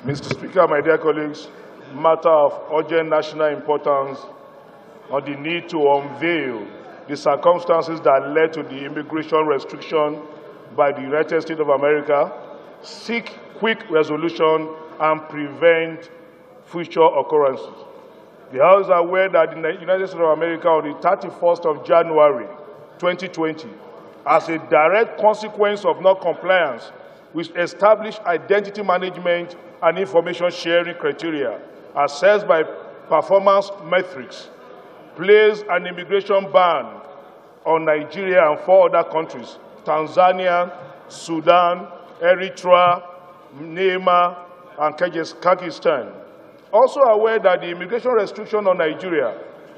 Mr. Speaker, my dear colleagues, matter of urgent national importance on the need to unveil the circumstances that led to the immigration restriction by the United States of America, seek quick resolution and prevent future occurrences. The House is aware that the United States of America on the 31st of January 2020, as a direct consequence of non-compliance with established identity management and information sharing criteria assessed by performance metrics, placed an immigration ban on Nigeria and 4 other countries, Tanzania, Sudan, Eritrea, Myanmar, and Kyrgyzstan. Also aware that the immigration restriction on Nigeria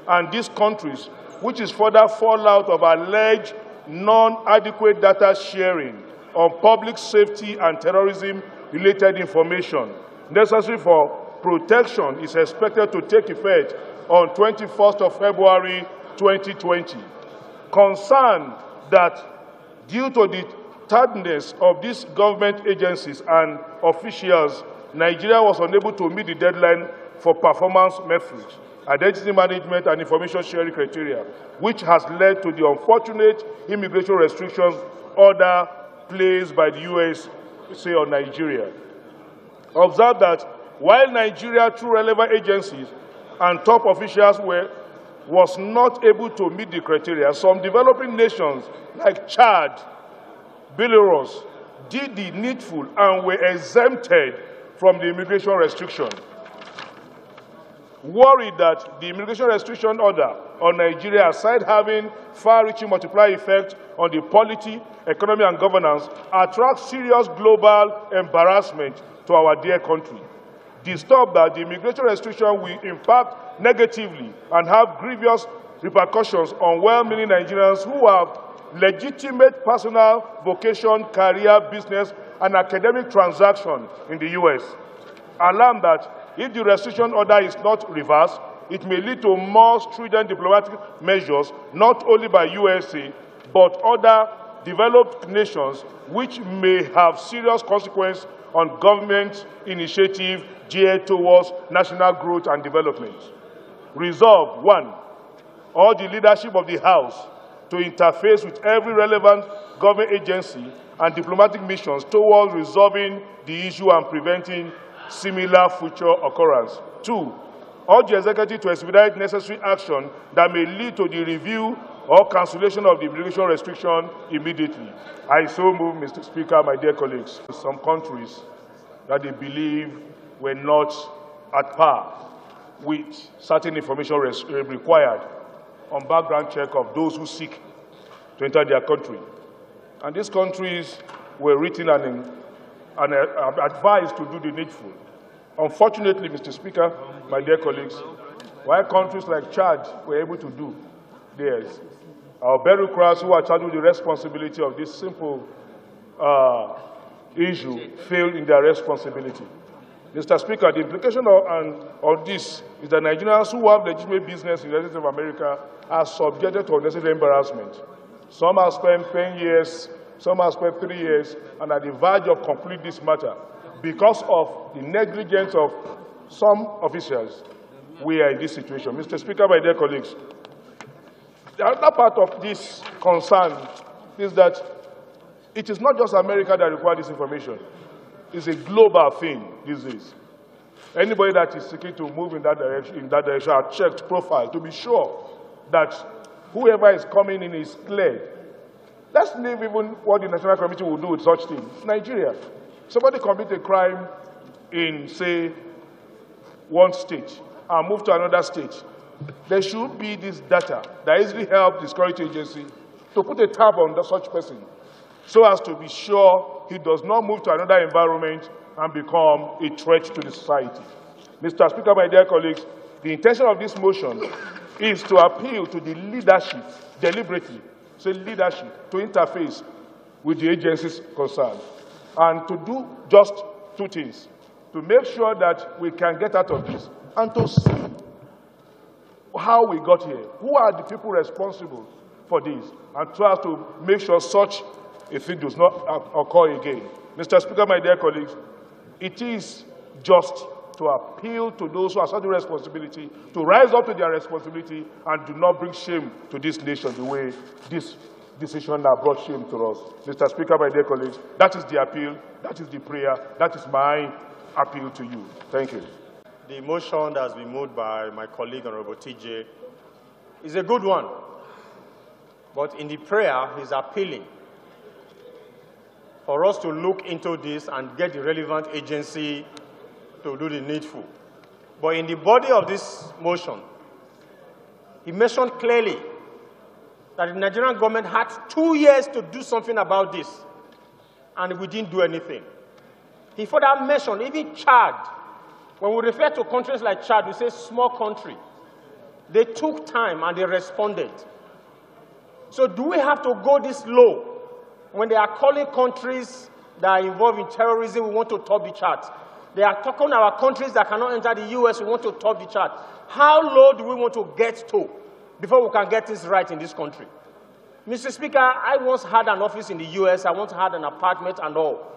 and these countries, which is further fallout of alleged non-adequate data sharing on public safety and terrorism-related information necessary for protection, is expected to take effect on 21st of February 2020. Concerned that due to the tardiness of these government agencies and officials, Nigeria was unable to meet the deadline for performance metrics, identity management, and information sharing criteria, which has led to the unfortunate immigration restrictions order placed by the USA on Nigeria. Observe that while Nigeria, through relevant agencies and top officials, was not able to meet the criteria, some developing nations like Chad, Belarus, did the needful and were exempted from the immigration restriction. Worried that the immigration restriction order on Nigeria, aside having far-reaching multiplier effect on the polity, economy, and governance, attracts serious global embarrassment to our dear country. Disturbed that the immigration restriction will impact negatively and have grievous repercussions on well-meaning Nigerians who have legitimate personal, vocation, career, business, and academic transaction in the U.S. Alarmed that if the restriction order is not reversed, it may lead to more stringent diplomatic measures, not only by USA, but other developed nations, which may have serious consequences on government initiative geared towards national growth and development. Resolve, 1, all the leadership of the House to interface with every relevant government agency and diplomatic missions towards resolving the issue and preventing similar future occurrence. 2, urge the executive to expedite necessary action that may lead to the review or cancellation of the immigration restriction immediately. I so move, Mr. Speaker, my dear colleagues. Some countries that they believe were not at par with certain information required on background check of those who seek to enter their country. And these countries were written and advised to do the needful. Unfortunately, Mr. Speaker, my dear colleagues, while countries like Chad were able to do theirs, our bureaucrats who are charged with the responsibility of this simple issue failed in their responsibility. Mr. Speaker, the implication of this is that Nigerians who have legitimate business in the United States of America are subjected to unnecessary embarrassment. Some have spent 10 years, some have spent 3 years, and are at the verge of concluding this matter. Because of the negligence of some officials, we are in this situation. Mr. Speaker, my dear colleagues, the other part of this concern is that it is not just America that requires this information. It's a global thing these days. Anybody that is seeking to move in that direction are checked profile to be sure that whoever is coming in is cleared. Let's leave even what the National Committee will do with such things. Nigeria. Somebody commit a crime in, say, one state and move to another state. There should be this data that easily helps the security agency to put a tab on such person so as to be sure he does not move to another environment and become a threat to the society. Mr. Speaker, my dear colleagues, the intention of this motion is to appeal to the leadership deliberately, say leadership, to interface with the agencies concerned and to do just 2 things, to make sure that we can get out of this and to see how we got here, who are the people responsible for this, and try to make sure such a thing does not occur again. Mr. Speaker, my dear colleagues, it is just to appeal to those who are under responsibility, to rise up to their responsibility and do not bring shame to this nation the way this decision has brought shame to us. Mr. Speaker, my dear colleagues, that is the appeal, that is the prayer, that is my appeal to you. Thank you. The motion that has been moved by my colleague, Honorable TJ, is a good one. But in the prayer, he's appealing for us to look into this and get the relevant agency to do the needful. But in the body of this motion, he mentioned clearly that the Nigerian government had 2 years to do something about this, and we didn't do anything. He further mentioned even Chad. When we refer to countries like Chad, we say small country. They took time and they responded. So do we have to go this low? When they are calling countries that are involved in terrorism, we want to top the chart. They are talking about countries that cannot enter the U.S., we want to top the chart. How low do we want to get to before we can get this right in this country? Mr. Speaker, I once had an office in the U.S., I once had an apartment and all.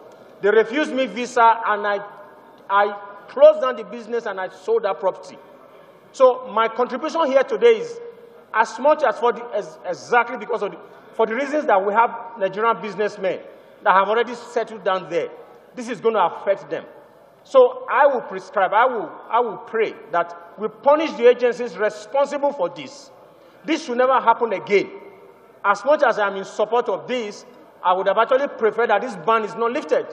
They refused me visa, and I closed down the business and I sold that property. So my contribution here today is as much as exactly because of for the reasons that we have Nigerian businessmen that have already settled down there. This is going to affect them. So I will prescribe, I will pray that we punish the agencies responsible for this. This should never happen again. As much as I am in support of this, I would have actually preferred that this ban is not lifted.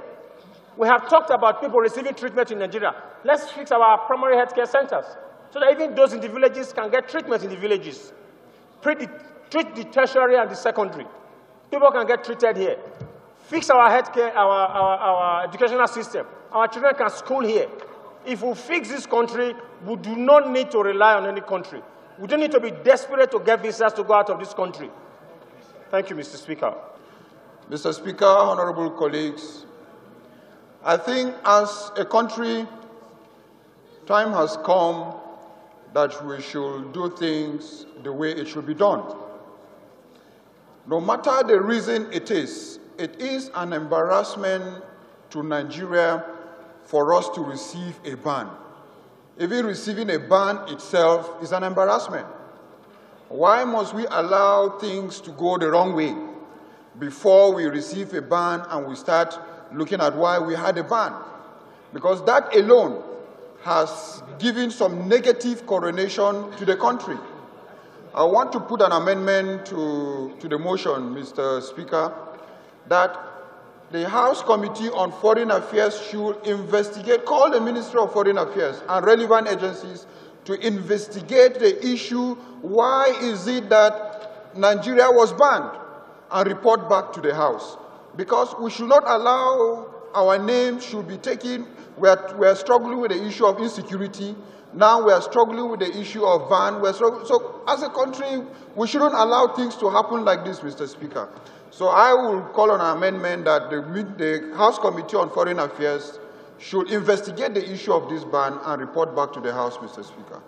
We have talked about people receiving treatment in Nigeria. Let's fix our primary health care centers so that even those in the villages can get treatment in the villages. Treat the tertiary and the secondary. People can get treated here. Fix our healthcare, our educational system. Our children can school here. If we fix this country, we do not need to rely on any country. We don't need to be desperate to get visas to go out of this country. Thank you, Mr. Speaker. Mr. Speaker, honorable colleagues, I think as a country, time has come that we should do things the way it should be done. No matter the reason it is an embarrassment to Nigeria for us to receive a ban. Even receiving a ban itself is an embarrassment. Why must we allow things to go the wrong way before we receive a ban and we start looking at why we had a ban? Because that alone has given some negative correlation to the country. I want to put an amendment to the motion, Mr. Speaker, that the House Committee on Foreign Affairs should investigate, call the Ministry of Foreign Affairs and relevant agencies to investigate the issue. Why is it that Nigeria was banned, and report back to the House? Because we should not allow our name should be taken. We are struggling with the issue of insecurity. Now we are struggling with the issue of ban. So as a country, we shouldn't allow things to happen like this, Mr. Speaker. So I will call on an amendment that the House Committee on Foreign Affairs should investigate the issue of this ban and report back to the House, Mr. Speaker.